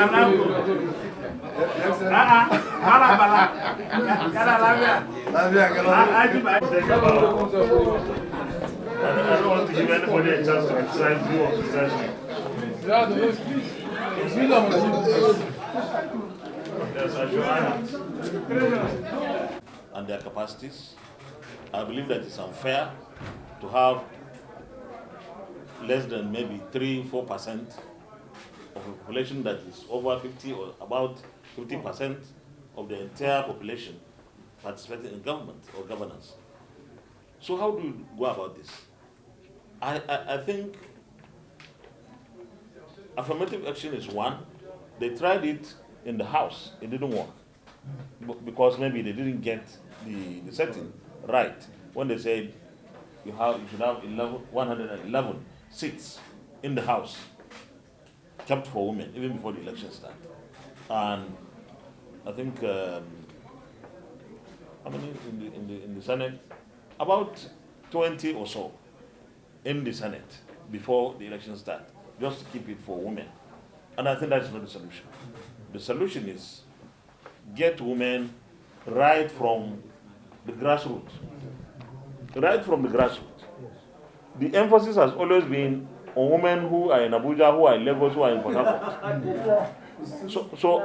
don't want to give anybody a chance to criticize you or criticize me. Yes, I should. And their capacities. I believe that it's unfair to have less than maybe 3-4% of a population that is over 50 or about 50% of the entire population participating in government or governance. So how do you go about this? I think affirmative action is one. They tried it in the House. It didn't work because maybe they didn't get the setting right when they said you should have 111 seats in the House kept for women even before the election started. And I think how many in the Senate? About 20 or so in the Senate before the election started, just to keep it for women. And I think that's not the solution. The solution is get women right from the grassroots. Right from the grassroots. The emphasis has always been on women who are in Abuja, who are in Lagos, who are in Port Harcourt. So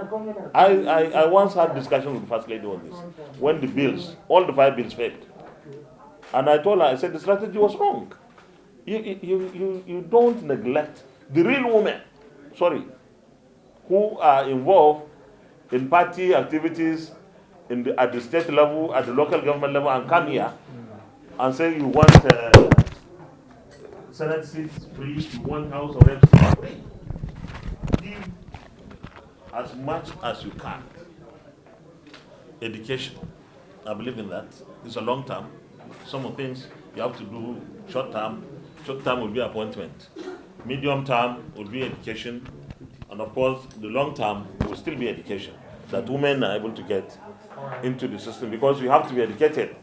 I once had discussion with the First Lady on this when the bills, all the 5 bills failed. And I told her, I said the strategy was wrong. You don't neglect the real women, who are involved in party activities at the state level, at the local government level, and come here and say you want Senate seats free, you want House of Reps free. Give as much as you can. Education, I believe in that. It's a long term. Some of the things you have to do short term. Short term will be appointment. Medium term will be education. And of course, the long term will still be education. That women are able to get into the system because you have to be educated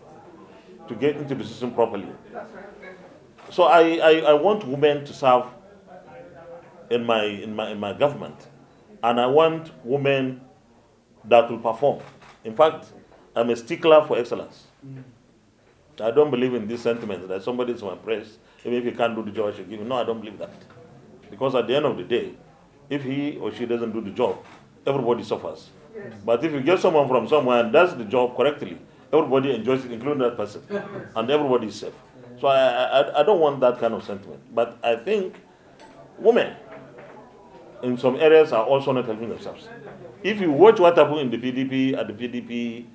to get into the system properly. So I want women to serve in my government. And I want women that will perform. In fact, I'm a stickler for excellence. I don't believe in this sentiment that somebody is my praise, even if he can't do the job I should give him. No, I don't believe that. Because at the end of the day, if he or she doesn't do the job, everybody suffers. Yes. But if you get someone from somewhere and does the job correctly, everybody enjoys it, including that person, and everybody is safe. So I don't want that kind of sentiment. But I think women in some areas are also not helping themselves. If you watch what happened in the PDP at the PDP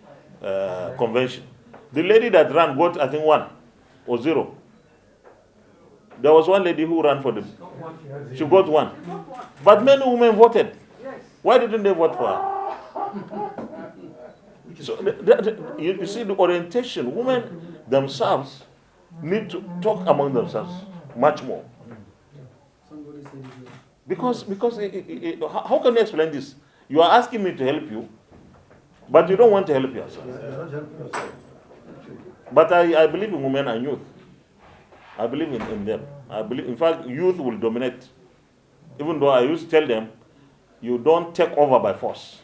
convention, the lady that ran got, I think, 1 or 0. There was one lady who ran for them. She got 1. But many women voted. Why didn't they vote for her? So you see the orientation. Women themselves need to talk among themselves much more. Because how can you explain this? You are asking me to help you, but you don't want to help yourself. But I believe in women and youth. I believe in them. In fact, youth will dominate. Even though I used to tell them, you don't take over by force.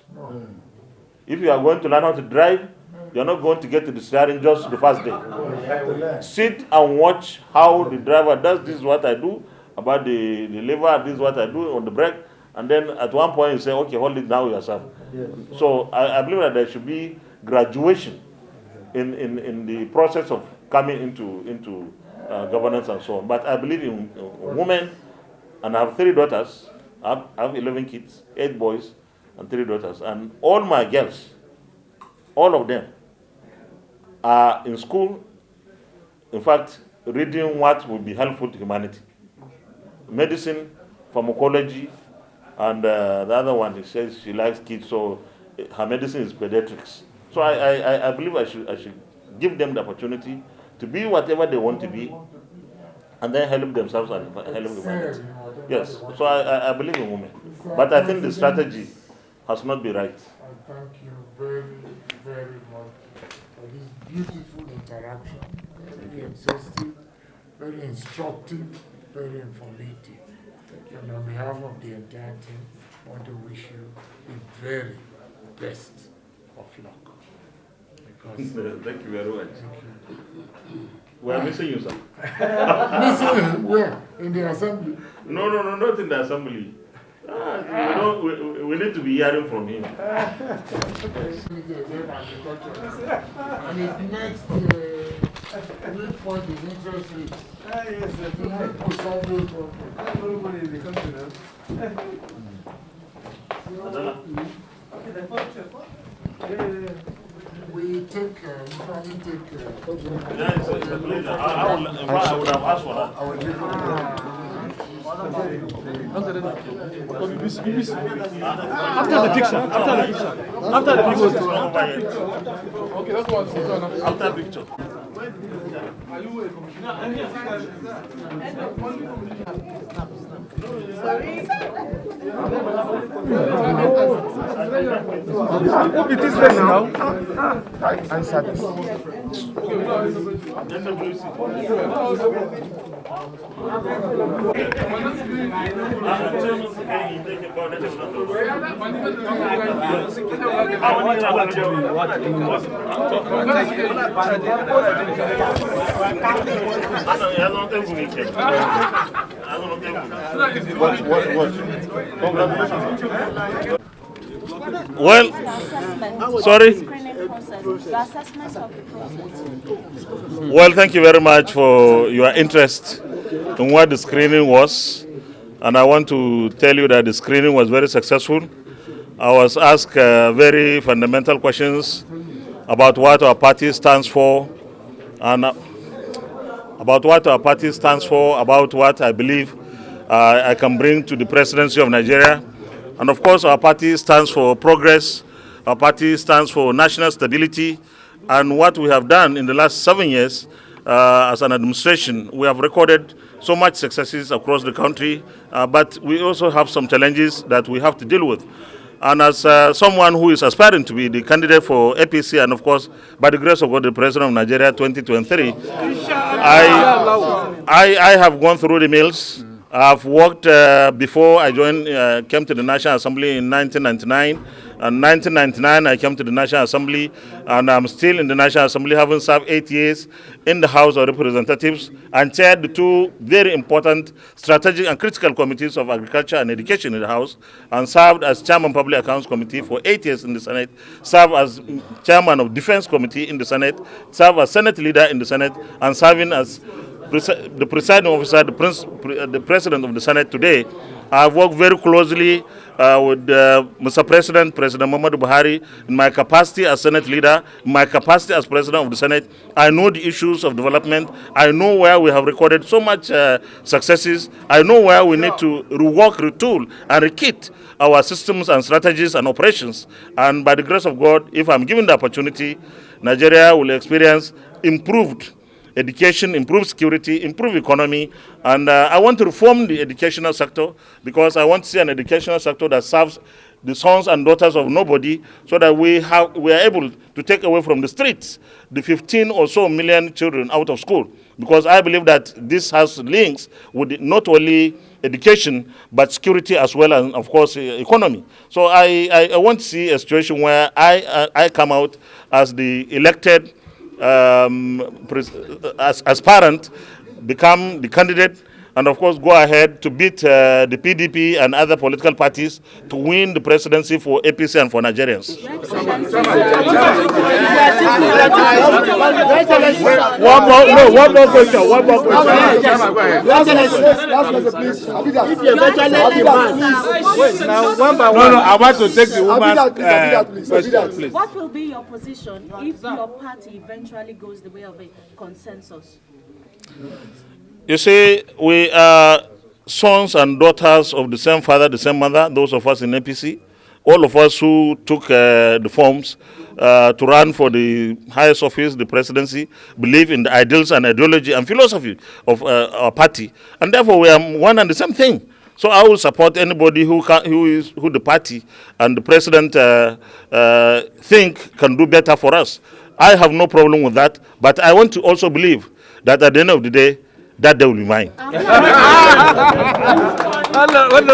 If you are going to learn how to drive, you're not going to get to the steering just the first day. Sit and watch how the driver does. This is what I do about the lever. This is what I do on the brake. And then at one point you say, okay, hold it now yourself. Yes. So I believe that there should be graduation in the process of coming into governance and so on. But I believe in women, and I have 3 daughters. I have 11 kids, 8 boys and 3 daughters. And all my girls, all of them, are in school. In fact, reading what will be helpful to humanity. Medicine, pharmacology, and the other one, he says she likes kids, so her medicine is pediatrics. So I believe I should give them the opportunity to be whatever they want to be, and then help themselves and help humanity. Yes, so I believe in women. But I think the strategy has not been right. I thank you very, very much for this beautiful interaction. Very exhaustive, very instructive, very informative. And on behalf of the entire team, I want to wish you the very best of luck. Because Thank you very much. We are missing you, sir. missing where? In the assembly? No, not in the assembly. We need to be hearing from him. And his next weak point is interest rates. Yes, You need to solve those problems. everybody in the country now. Okay, the photo. We take, usually take, Yeah, it's a pleasure. I would have asked for that. After the picture. Over here. Okay, that's what it's done. After picture. Are you a commissioner? It is there now. answer this. Well, sorry. Well, thank you very much for your interest in what the screening was. And I want to tell you that the screening was very successful. I was asked very fundamental questions about what our party stands for, and about what our party stands for, about what I believe I can bring to the presidency of Nigeria. And of course, our party stands for progress. Our party stands for national stability. And what we have done in the last 7 years as an administration, we have recorded so much successes across the country, but we also have some challenges that we have to deal with. And as someone who is aspiring to be the candidate for APC, and of course, by the grace of God, the President of Nigeria 2023, I have gone through the mills. I've worked before I came to the National Assembly in 1999. In 1999, I came to the National Assembly, and I'm still in the National Assembly, having served 8 years in the House of Representatives and chaired the two very important strategic and critical committees of agriculture and education in the House, and served as Chairman Public Accounts Committee for 8 years in the Senate, served as Chairman of Defense Committee in the Senate, served as Senate Leader in the Senate, and serving as the presiding officer, the President of the Senate today. I've worked very closely with Mr. President Muhammadu Buhari in my capacity as Senate Leader, in my capacity as President of the Senate. I know the issues of development. I know where we have recorded so much successes. I know where we need to rework, retool, and rekit our systems and strategies and operations. And by the grace of God, if I'm given the opportunity, Nigeria will experience improved education, improve security, improve economy, and I want to reform the educational sector because I want to see an educational sector that serves the sons and daughters of nobody, so that we are able to take away from the streets the 15 or so million children out of school, because I believe that this has links with not only education but security as well, and of course economy. So I want to see a situation where I come out as the elected as parent, become the candidate, and of course go ahead to beat the PDP and other political parties to win the presidency for APC and for Nigerians. One more question. If you eventually now, one by one. No, I want to take the woman's question, please. What will be your position if your party eventually goes the way of a consensus? You see, we are sons and daughters of the same father, the same mother, those of us in APC. All of us who took the forms to run for the highest office, the presidency, believe in the ideals and ideology and philosophy of our party. And therefore, we are one and the same thing. So I will support anybody who the party and the president think can do better for us. I have no problem with that, but I want to also believe that at the end of the day, that day will be mine. What does? What